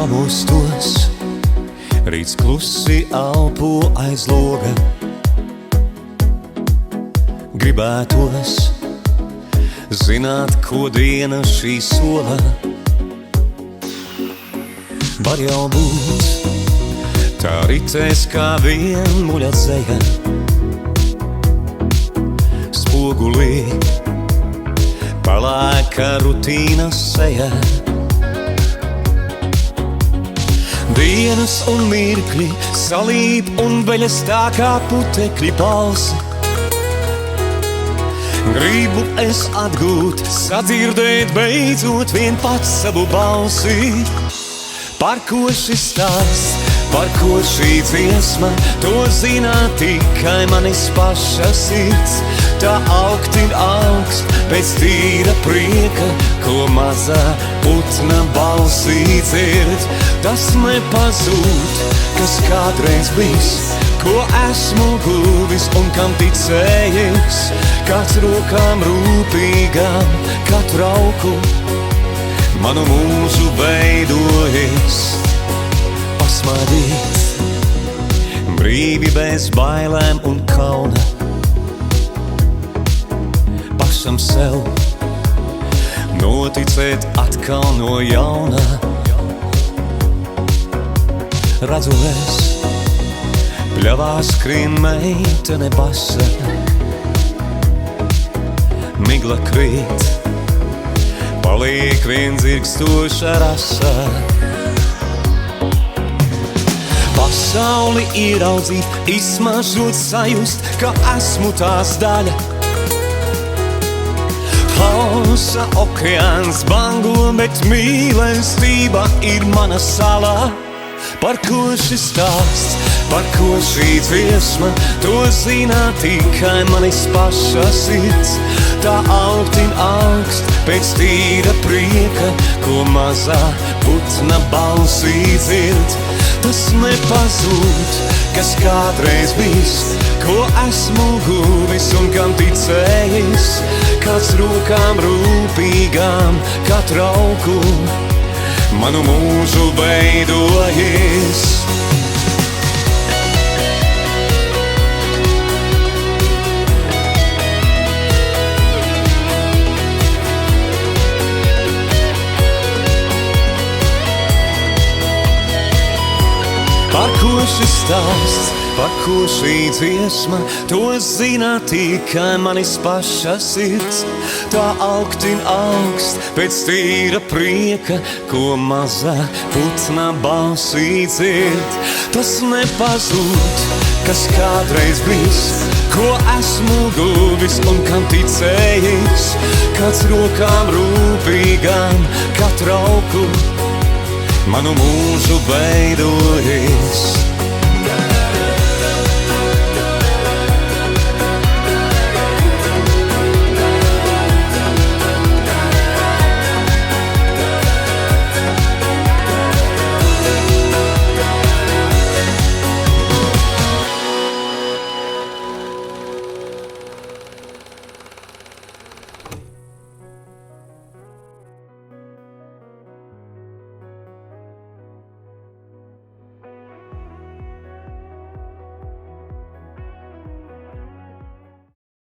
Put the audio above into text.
pamostos, rīts klusi elpo aiz loga. Gribētos zināt, ko diena šī sola. Var jau būt, tā ritēs kā vienmuļa dzeja. Spogulī palēka rutīnas seja. Dienas un mirkļi salīd un veļas tā kā putekļi balsi. Gribu es atgūt, sadzirdēt beidzot vien pats savu balsi. Par ko šis stāsts, par ko šī dziesma, to zina tikai manis paša sirds. Tā augtin augst pēc tīra prieka, ko mazā putna balsī dzird. Tas nepazūd, kas kādreiz bijis, ko esmu guvis un kam ticējis. Kāds rokām rūpīgām katru trauku manu mūžu veidojis. Pasmaidīt brīvi bez bailēm un kauna, pašam sev noticēt atkal no jauna. Redzu es, pļavā skrien meitene basa, migla krīt, paliek vien dzirkstoša rasa. Pasauli ieraudzīt, izsmažot, sajust, ka esmu tās daļa. Hausa okeāns bango, bet mīlestība ir mana sala. Par ko šis stāsts, par ko šī dziesma, to zina tikai manis paša sirds. Tā augtin augst pēc tīra prieka, ko mazā putna balsī dzird. Tas nepazūd, kas kādreiz bijis, ko esmu guvis un kam ticējis. Kāds rokām rūpīgām katru trauku manu mūžu veidojis. Par ko šis stāsts, par ko šī dziesma, to zina tikai manis paša sirds. Tā augtin augst pēc tīra prieka, ko mazā putna balsī dzird. Tas nepazūd, kas kādreiz bijis, ko esmu guvis un kam ticējis. Kāds rokām rūpīgām katru trauku manu mūžu veidojis.